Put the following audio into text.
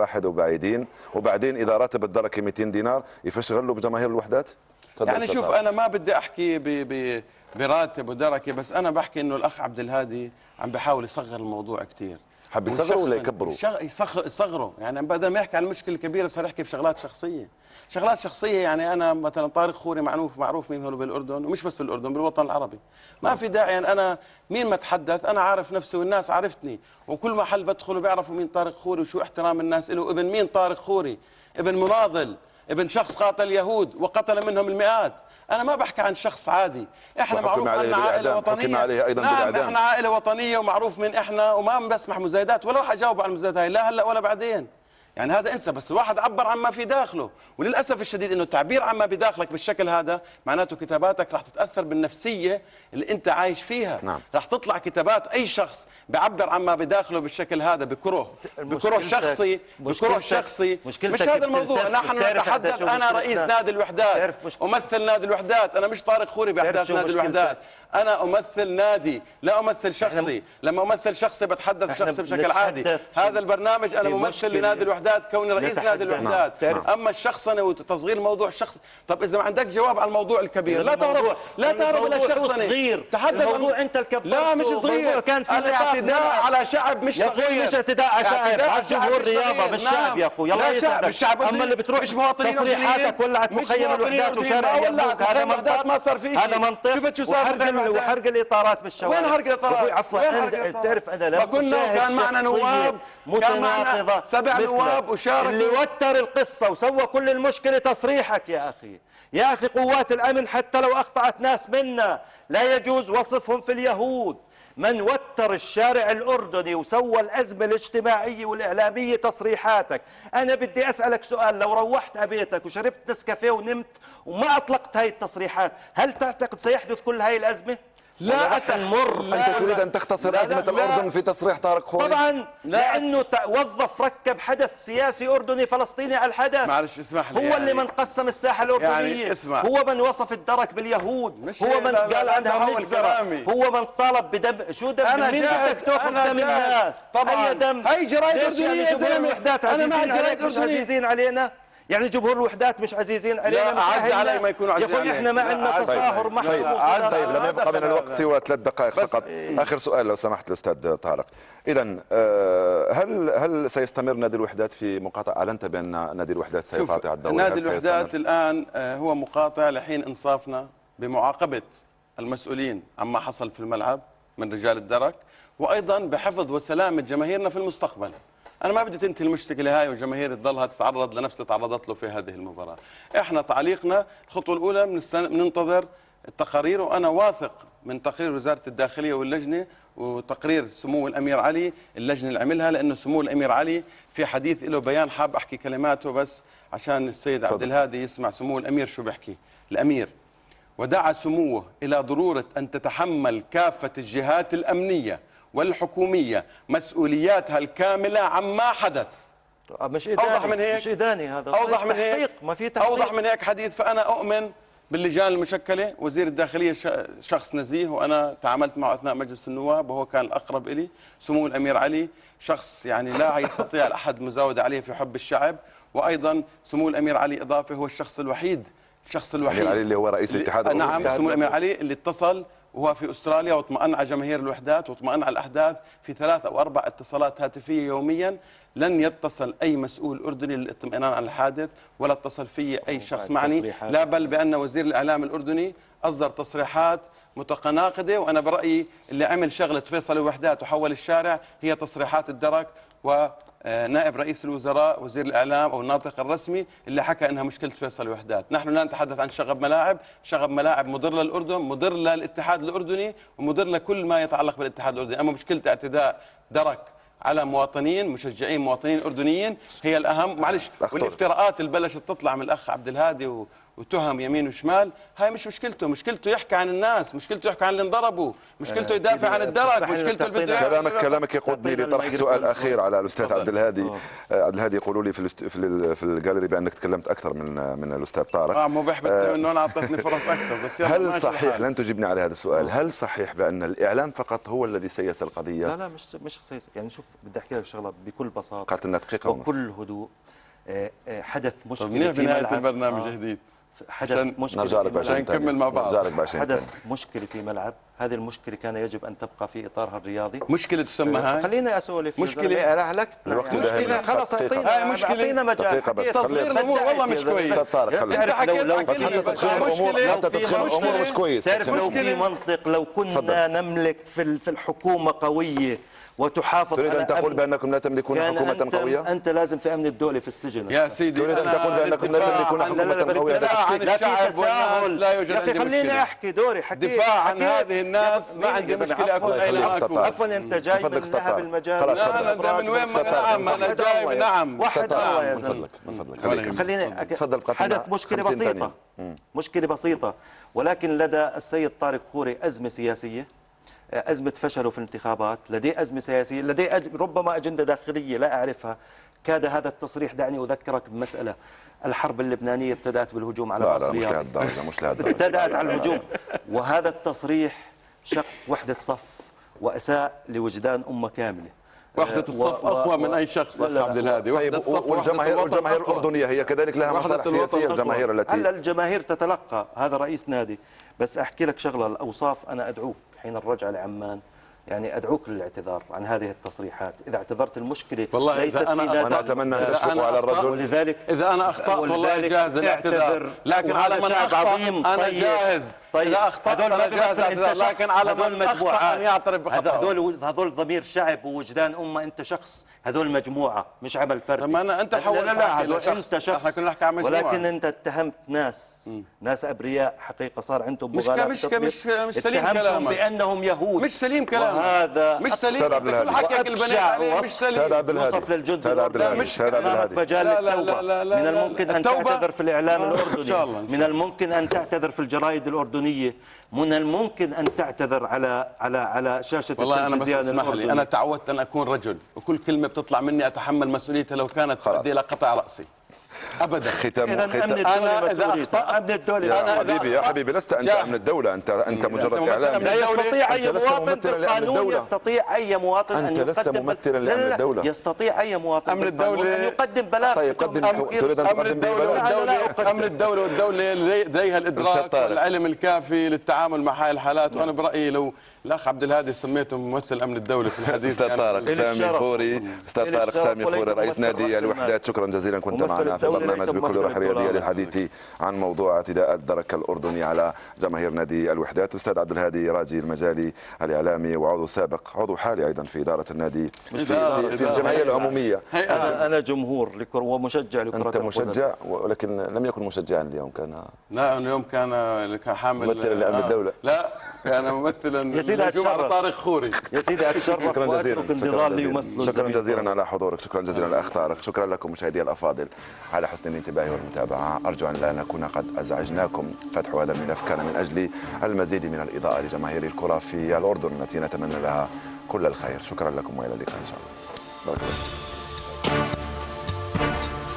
واحد وبعيدين، وبعدين اذا راتب الدركه 200 دينار يفشغلوا بجماهير الوحدات. يعني شوف انا ما بدي احكي براتب ودركه، بس انا بحكي انه الاخ عبد الهادي عم بحاول يصغر الموضوع كثير. حب يصغروا ولا يكبروا؟ يصغروا، يعني بدل ما يحكي عن المشكله الكبيره صار يحكي بشغلات شخصيه. شغلات شخصيه، يعني انا مثلا طارق خوري معروف مين هو بالاردن، ومش بس بالاردن، بالوطن العربي. ما في داعي يعني انا مين ما اتحدث، انا عارف نفسي والناس عرفتني، وكل محل بدخله بيعرفوا مين طارق خوري وشو احترام الناس له. ابن مين طارق خوري؟ ابن مناضل، ابن شخص قاتل اليهود وقتل منهم المئات. انا ما بحكي عن شخص عادي، احنا معروف عنا عائله وطنيه. عليه أيضا نعم احنا عائله وطنيه ومعروف من احنا، وما بسمح مزايدات ولا راح اجاوب على المزايدات هاي، لا هلا ولا بعدين. يعني هذا انسى، بس الواحد عبر عما في داخله، وللاسف الشديد انه التعبير عما بداخلك بالشكل هذا معناته كتاباتك راح تتاثر بالنفسيه اللي انت عايش فيها. نعم. راح تطلع كتابات اي شخص بيعبر عما بداخله بالشكل هذا بكره شخصي، بكره شخصي. مش هذا الموضوع. نحن نتحدث، انا رئيس نادي الوحدات، امثل نادي الوحدات، انا مش طارق خوري باحداث نادي الوحدات، انا امثل نادي لا امثل شخصي. لما امثل شخصي بتحدث شخصي بشكل عادي. هذا البرنامج انا ممثل لنادي الوحدات كوني رئيس نادي الوحدات. اما الشخصنه وتصغير الموضوع الشخص، طب اذا ما عندك جواب على الموضوع الكبير لا تهرب الى الشخصنه. تحدث الموضوع انت الكبير. لا مش صغير، كان في اعتداء على شعب مش صغير. مش اعتداء على شعب، على جمهور رياضه مش شعب يا اخوي. الله يسعدك. الشعب اما اللي بتروح تصريحاتك ولعت مخيم الوحدات وشارع يبوك، هذا منطق. ما صار في شيء. هذا منطق. شفت شو صار وحرق الاطارات بالشوارع. وين حرق الاطارات؟ عفوا تعرف انا لما كان معنا نواب متناقضه 7 نواب وشاركوا. اللي وتر القصه وسوى كل المشكله تصريحك يا اخي. يا اخي قوات الامن حتى لو اخطات ناس منا لا يجوز وصفهم في اليهود. من وتر الشارع الأردني وسوى الأزمة الاجتماعية والإعلامية تصريحاتك. أنا بدي أسألك سؤال، لو روحت بيتك وشربت نسكافيه ونمت وما أطلقت هاي التصريحات، هل تعتقد سيحدث كل هاي الأزمة؟ لا تنمر. أنت تريد أن تختصر أزمة الأردن في تصريح طارق خوري؟ طبعا لأنه وظف ركب حدث سياسي أردني فلسطيني على الحدث. معلش اسمح لي، هو اللي من قسم الساحة الأردنية، يعني اسمع. هو من وصف الدرك باليهود، هو من قال عندها مجزرة، هو من طالب بدم. شو دم؟ من مين بدك تاخذ دم الناس؟ طبعا أي دم؟ هي جرايد أردنية يا زلمة. عزيزين عليك مش عزيزين علينا؟ يعني جمهور الوحدات مش عزيزين علينا؟ لا أعز علي ما يكونوا عزيزين علينا. احنا ما عندنا تظاهر محفوظ. طيب لم يبقى من الوقت سوى 3 دقائق فقط. آخر سؤال لو سمحت الأستاذ طارق. إذا هل سيستمر نادي الوحدات في مقاطعة؟ أعلنت بأن نادي الوحدات سيقاطع الدوري. نادي الوحدات الآن هو مقاطع لحين إنصافنا بمعاقبة المسؤولين عما حصل في الملعب من رجال الدرك، وأيضا بحفظ وسلامة جماهيرنا في المستقبل. أنا ما بدي تنتهي المشكلة هاي والجماهير تضلها تتعرض لنفس اللي تعرضت له في هذه المباراة. إحنا تعليقنا الخطوة الأولى بننتظر التقارير، وأنا واثق من تقرير وزارة الداخلية واللجنة وتقرير سمو الأمير علي اللجنة اللي عملها، لأنه سمو الأمير علي في حديث له بيان حاب أحكي كلماته بس عشان السيد عبد الهادي يسمع سمو الأمير شو بحكي. الأمير: ودعا سموه إلى ضرورة أن تتحمل كافة الجهات الأمنية والحكومية مسؤولياتها الكاملة عما حدث. مش إداني. أوضح من هيك؟ مش إداني هذا. أوضح من هيك؟ ما في تحقيق. أوضح من هيك حديث. فأنا أؤمن باللجان المشكلة. وزير الداخلية شخص نزيه، وأنا تعاملت معه أثناء مجلس النواب وهو كان الأقرب إلي. سمو الأمير علي شخص يعني لا يستطيع الأحد مزاودة عليه في حب الشعب. وأيضا سمو الأمير علي إضافة هو الشخص الوحيد الأمير علي اللي هو رئيس الاتحاد الأوروبي. نعم، سمو الأمير علي اللي اتصل وهو في أستراليا واطمأن على جماهير الوحدات واطمأن على الأحداث في 3 أو 4 اتصالات هاتفية يوميا. لن يتصل أي مسؤول أردني للاطمئنان على الحادث، ولا اتصل في أي شخص معني، لا بل بأن وزير الإعلام الأردني أصدر تصريحات متناقضة. وأنا برأيي اللي عمل شغلة فيصل الوحدات وحول الشارع هي تصريحات الدرك ونائب رئيس الوزراء وزير الإعلام أو الناطق الرسمي اللي حكى أنها مشكلة فيصل الوحدات. نحن لا نتحدث عن شغب ملاعب. شغب ملاعب مضر للأردن، مضر للاتحاد الأردني، ومضر لكل ما يتعلق بالاتحاد الأردني. أما مشكلة اعتداء درك على مواطنين مشجعين مواطنين أردنيين هي الأهم. معلش، والافتراءات اللي بلشت تطلع من الأخ عبد الهادي وتهم يمين وشمال، هاي مش مشكلته، مشكلته يحكي عن الناس، مشكلته يحكي عن اللي انضربوا، مشكلته يدافع عن الدرك، مشكلته اللي بده كلامك يقودني لطرح سؤال اخير على الاستاذ عبد الهادي. عبد الهادي يقولوا لي في الجاليري بانك تكلمت اكثر من الاستاذ طارق. مو بحبط انه انا اعطيتني فرص اكثر، بس هل صحيح، لن تجيبني على هذا السؤال، هل صحيح بان الاعلام فقط هو الذي سيس القضيه؟ لا مش سياسي. يعني شوف، بدي احكي لك شغله بكل بساطه قالت لنا دقيقه ونص وبكل هدوء. حدث مشكله منيح في بنهايه ملعب البرنامج جديد، حدث مشكله نرجع لك عشان نكمل مع بعض. حدث مشكله في ملعب، هذه المشكله كان يجب ان تبقى في اطارها الرياضي. مشكله تسمى هاي؟ خليني اسولف. مشكله هلكتنا الوقت يعني. مشكله خلص، اعطينا مجال. تصغير الامور والله مش كويس. انت حكيت لو حتى تدخل الامور مش كويس. تعرف لو في منطق، لو كنا نملك في الحكومه قويه وتحافظ. تريد ان تقول بانكم لا تملكون حكومه قويه؟ انت لازم في امن الدوله في السجن يا سيدي. تريد ان تقول بانكم لا تملكون حكومه قويه؟ عن الشعب والناس لا يوجد عندي مشكله. خليني احكي دوري. دفاع عن هذه الناس ما عندي مشكله اكون اين اكون. عفوا انت جاي من نهب المجاز. لا انا من وين؟ نعم انا جاي من نعم. واحد يا من فضلك خليني تفضل. حدث مشكله بسيطه، مشكله بسيطه، ولكن لدى السيد طارق خوري ازمه سياسيه، أزمة فشله في الانتخابات، لديه أزمة سياسية، لديه ربما أجندة داخلية لا أعرفها. كاد هذا التصريح، دعني أذكرك بمسألة، الحرب اللبنانية ابتدأت بالهجوم على باص رياض، مش لهالدرجة ابتدأت على الهجوم، وهذا التصريح شق وحدة صف وأساء لوجدان أمة كاملة. وحدة الصف أقوى من أي شخص أخ عبد الهادي. وحدة الصف والجماهير الأردنية هي كذلك لها مصالح سياسية. الجماهير التي هلا الجماهير تتلقى، هذا رئيس نادي. بس أحكي لك شغلة، الأوصاف أنا أدعوك حين الرجعة لعمان، يعني أدعوك للاعتذار عن هذه التصريحات. إذا اعتذرت المشكلة والله ليست إذا أنا أتمنى أن تشفقوا على الرجل. ولذلك إذا أنا أخطأت والله جاهز الاعتذار، لكن على من أخطأ أنا جاهز. إذا أخطأت أنا جاهز الاعتذار، لكن على من أخطأ أن يعترف بخطأه. هذول ضمير شعب ووجدان أمة. أنت شخص، هذول مجموعة مش عمل فردي. طب أنت حاولت لا أنت شخص، ولكن أنت اتهمت ناس أبرياء حقيقة صار عندهم مغالاة. مش سليم كلامك بأنهم يهود. مش سليم كلامك. وهذا مش سليم. كل حكيك البنات عليه مش سليم. وصف للجند مش مجال للتوبة. من الممكن أن تعتذر في الإعلام الأردني، من الممكن أن تعتذر في الجرايد الأردنية، من الممكن أن تعتذر على شاشة والله التلفزيون. أنا بس اسمح لي، أنا تعودت أن أكون رجل، وكل كلمة بتطلع مني أتحمل مسؤوليتها لو كانت تؤدي إلى قطع رأسي. ابدا. اذا امن الدوله مسؤوليته. امن الدوله يا حبيبي لست انت امن الدوله، انت مجرد اعلامي. لا يستطيع اي مواطن بالقانون، يستطيع اي مواطن ان انت لست ممثلا لامن الدوله. يستطيع اي مواطن امن الدوله ان يقدم بلاغ. طيب قدم. تريد ان تقدم امن الدوله والدوله لديها الادراك والعلم الكافي للتعامل مع هاي الحالات. وانا برايي لو الاخ عبد الهادي سميته ممثل امن الدوله في الحديث. استاذ طارق سامي خوري، استاذ طارق سامي خوري رئيس نادي الوحدات، شكرا جزيلا كنت معنا في برنامج بكل روح رياضيه للحديث عن موضوع اعتداء الدرك الاردني على جماهير نادي الوحدات. استاذ عبد الهادي راجي المجالي الاعلامي وعضو سابق، عضو حالي ايضا في اداره النادي في الجمعيه العموميه. انا جمهور لكره ومشجع لكره. انت مشجع ولكن لم يكن مشجعا اليوم، كان لا اليوم كان حامل ممثلا لامن الدوله. لا كان ممثلا على طارق خوري. يا سيدي اتشرف. شكرا جزيلا. شكرا جزيلا على حضورك، شكرا جزيلا الاخ طارق. شكرا لكم مشاهدي الافاضل على حسن الانتباه والمتابعه. ارجو ان لا نكون قد ازعجناكم. فتح هذا الملف كان من اجل المزيد من الاضاءه لجماهير الكره في الاردن التي نتمنى لها كل الخير. شكرا لكم والى اللقاء ان شاء الله. بارك الله.